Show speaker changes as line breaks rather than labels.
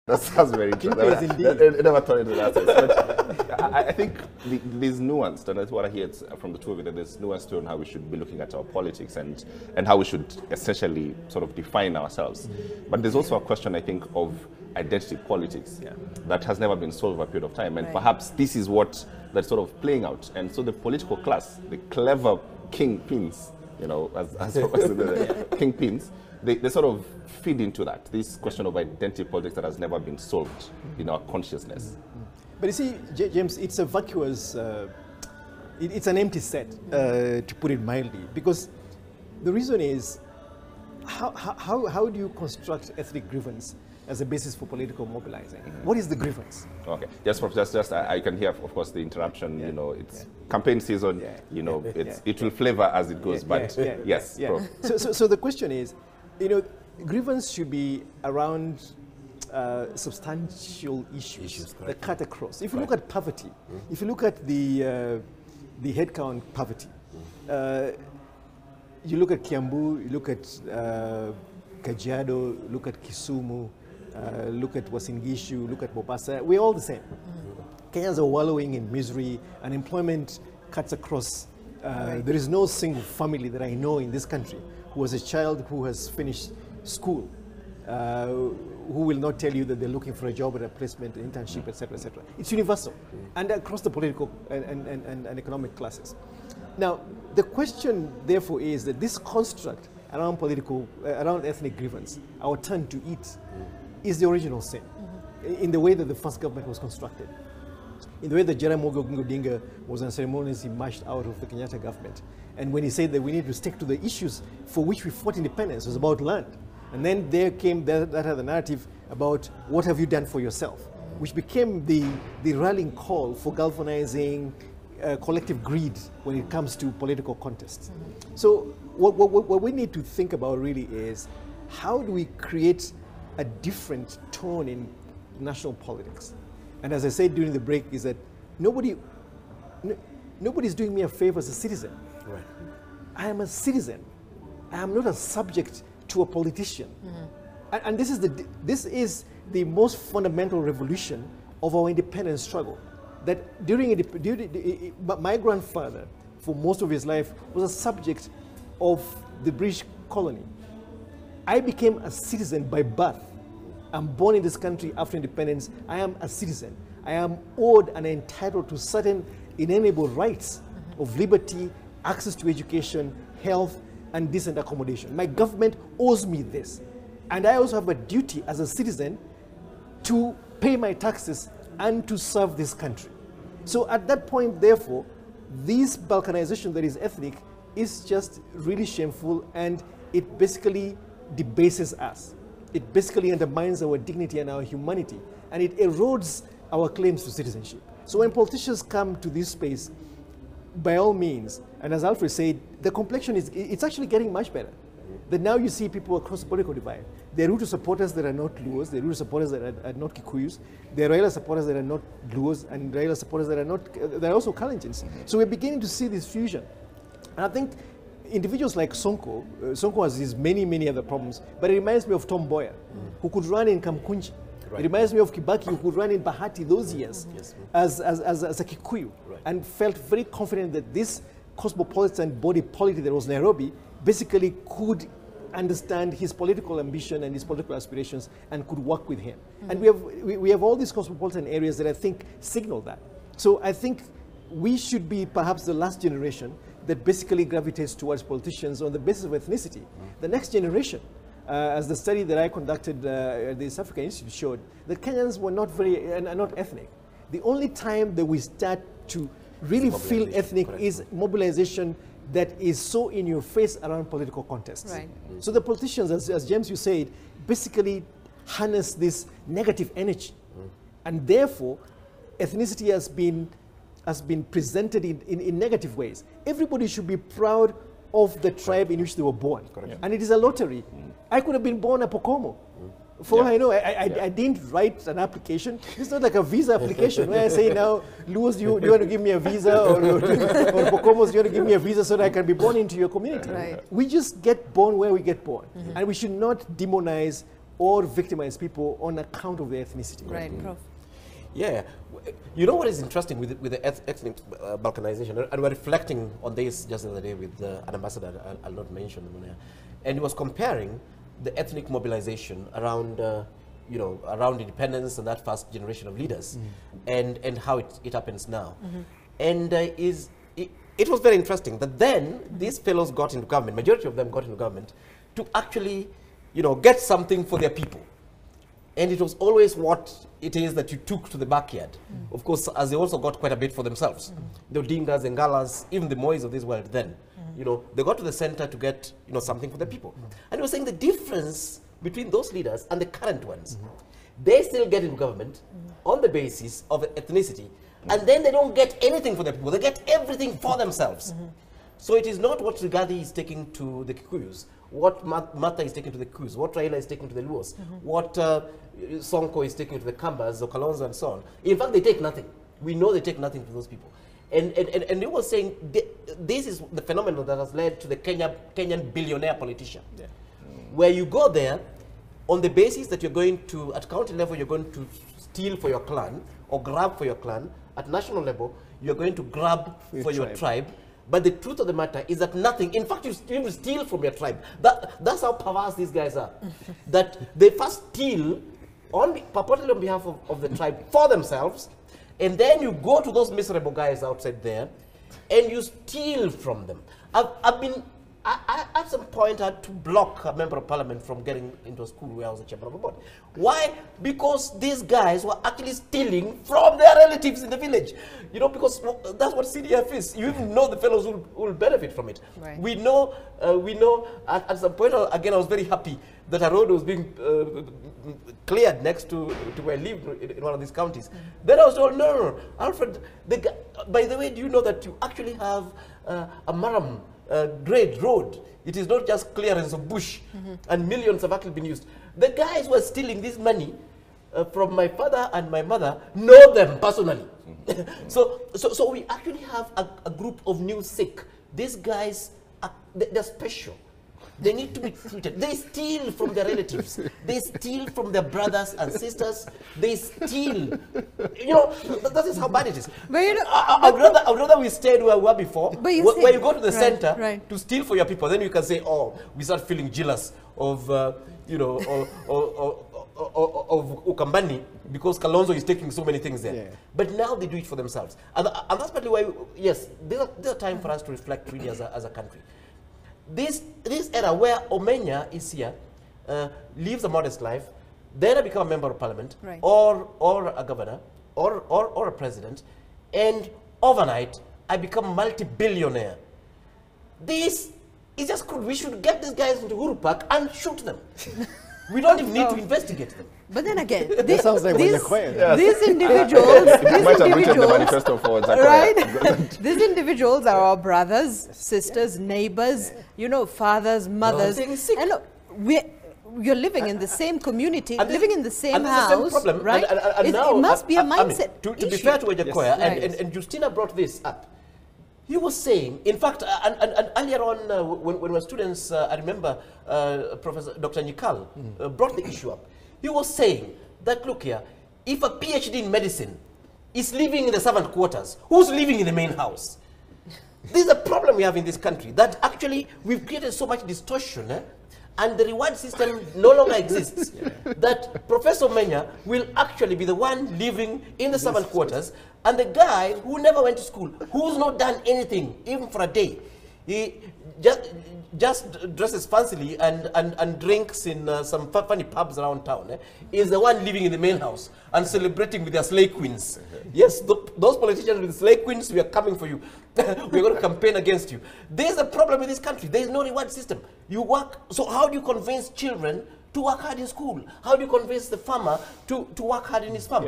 That's very true. I never thought into that sense. But I think there's nuance, and that's what I hear from the two of you, that there's nuance to how we should be looking at our politics and how we should essentially sort of define ourselves. But there's also a question, I think, of identity politics that has never been solved over a period of time. And perhaps this is what that's sort of playing out. And so the political class, the clever kingpins, you know, as the kingpins, they sort of feed into that, this question of identity politics that has never been solved in our consciousness.
But you see, James, it's a vacuous, it's an empty set, to put it mildly, because the reason is, how do you construct ethnic grievance as a basis for political mobilizing? What is the grievance? Okay,
just I can hear, of course, the interruption. You know, it's campaign season. You know, it will flavor as it goes. But yes.
So the question is, you know, grievance should be around substantial issues that cut across. If you look at poverty, if you look at the headcount poverty, you look at Kiambu, you look at Kajiado, look at Kisumu, look at Wasingishu, look at Mombasa, we're all the same. Kenyans are wallowing in misery, unemployment cuts across. There is no single family that I know in this country who has a child who has finished school, who will not tell you that they're looking for a job, or a placement, an internship, etc., etc. It's universal, and across the political and economic classes. Now, the question, therefore, is that this construct around around ethnic grievance, our turn to eat, is the original sin, in the way that the first government was constructed, in the way that Jaramogi Oginga Odinga was unceremoniously marched out of the Kenyatta government. And when he said that we need to stick to the issues for which we fought independence, it was about land. And then there came that other narrative about what have you done for yourself, which became the rallying call for galvanizing collective greed when it comes to political contests. So what we need to think about really is, how do we create a different tone in national politics? And as I said during the break, is that nobody's doing me a favor as a citizen. Right. I am a citizen. I am not a subject to a politician. And this is the most fundamental revolution of our independence struggle. That my grandfather, for most of his life, was a subject of the British colony. I became a citizen by birth. I'm born in this country after independence. I am a citizen. I am owed and entitled to certain inalienable rights of liberty, access to education, health, and decent accommodation. My government owes me this. And I also have a duty as a citizen to pay my taxes and to serve this country. So at that point, therefore, this balkanization that is ethnic is just really shameful, and it basically debases us. It basically undermines our dignity and our humanity, and it erodes our claims to citizenship. So when politicians come to this space, by all means, and as Alfred said, the complexion it's actually getting much better. That now you see people across the political divide. There are Ruto supporters that are not Luos, there are Ruto supporters that are not Kikuyus, there are Raila supporters that are not Luos, and Raila supporters that are also Kalenjins. So we're beginning to see this fusion. And I think individuals like Sonko, Sonko has his many other problems, but it reminds me of Tom Mboya, who could run in Kamkunji. Right. It reminds me of Kibaki, who could run in Bahati those years as a Kikuyu, and felt very confident that this cosmopolitan body politic that was Nairobi basically could understand his political ambition and his political aspirations and could work with him. And we have all these cosmopolitan areas that I think signal that. So I think we should be perhaps the last generation that basically gravitates towards politicians on the basis of ethnicity. The next generation, as the study that I conducted at the East Africa Institute showed, that Kenyans were not not ethnic. The only time that we start to really feel ethnic is mobilization that is so in your face around political contests. Right. So the politicians, as James, you said, basically harness this negative energy. And therefore, ethnicity has been presented in negative ways. Everybody should be proud of the tribe in which they were born. And it is a lottery. I could have been born a Pokomo. For all I know, I didn't write an application. It's not like a visa application where I say now, Luos, do you want to give me a visa, or Pokomos, do you want to give me a visa so that I can be born into your community? Right. We just get born where we get born. And we should not demonize or victimize people on account of their ethnicity.
Right, Prof.
Yeah, you know what is interesting with the ethnic balkanization, and we're reflecting on this just the other day with an ambassador, I'll not mention him here, and he was comparing the ethnic mobilization around, you know, around independence and that first generation of leaders, and how it happens now, and it was very interesting that then these fellows got into government, majority of them got into government to actually, you know, get something for their people. And it was always what it is that you took to the backyard. Of course, as they also got quite a bit for themselves. The Odingas and Galas, even the Mois of this world then, you know, they got to the center to get, you know, something for the people. And he was saying the difference between those leaders and the current ones, they still get into government on the basis of ethnicity, and then they don't get anything for the people. They get everything for themselves. So it is not what Rigathi is taking to the Kikuyus, what Mata is taking to the Kikuyus, what Raila is taking to the Luos, what Sonko is taking to the Kambas, or Kalonzo, and so on. In fact, they take nothing. We know they take nothing to those people. And he was saying this is the phenomenon that has led to the Kenyan billionaire politician, where you go there on the basis that you're going to, at county level, you're going to steal for your clan or grab for your clan. At national level, you're going to grab for your tribe. But the truth of the matter is that nothing, in fact, you steal from your tribe. That's how perverse these guys are. That they first steal purportedly on behalf of the tribe for themselves, and then you go to those miserable guys outside there, and you steal from them. I at some point had to block a member of parliament from getting into a school where I was a chairman of a board. Why? Because these guys were actually stealing from their relatives in the village. You know, because that's what CDF is. You even know the fellows who will benefit from it. Right. We know at some point, again, I was very happy that a road was being cleared next to where I lived in one of these counties. Then I was told, no, Alfred, by the way, do you know that you actually have a Maram grade road? It is not just clearance of bush, and millions have actually been used. The guys who are stealing this money from my father and my mother know them personally. So we actually have a group of new Sikh. These guys, they're special. They need to be treated. They steal from their relatives. They steal from their brothers and sisters. They steal. You know, that is how bad it is. But you know, I'd rather we stayed where we were before, where you go to the center to steal for your people. Then you can say, oh, we start feeling jealous of, you know, of Ukambani because Kalonzo is taking so many things there. Yeah. But now they do it for themselves. And that's partly why, yes, there's a time for us to reflect really as a country. This era where Omenya is here, lives a modest life, then I become a member of parliament, or a governor, or a president, and overnight I become multi-billionaire. This is just cool. We should get these guys into Uhuru Park and shoot them. We don't even need to investigate them.
But then again,
that sounds like
these individuals, these individuals are our brothers, sisters, neighbors, you know, fathers, mothers. And look, you're living in the same community, living in the same house, right? And now, it must be a mindset issue.
To be fair to Ejakoya, and Justina brought this up. He was saying, in fact, and earlier on, when we were students, I remember Professor Dr. Nyikal brought the issue up. He was saying that, look here, if a PhD in medicine is living in the servant quarters, who's living in the main house? This is a problem we have in this country, that actually we've created so much distortion, and the reward system no longer exists. That Professor Menya will actually be the one living in the servant quarters, and the guy who never went to school, who's not done anything, even for a day, he just dresses fancily and drinks in some funny pubs around town, is the one living in the main house and celebrating with their slay queens. Yes, those politicians with slay queens, we are coming for you. We're going to campaign against you. There's a problem in this country. There's no reward system. You work, so how do you convince children to work hard in school? How do you convince the farmer to work hard in his farm?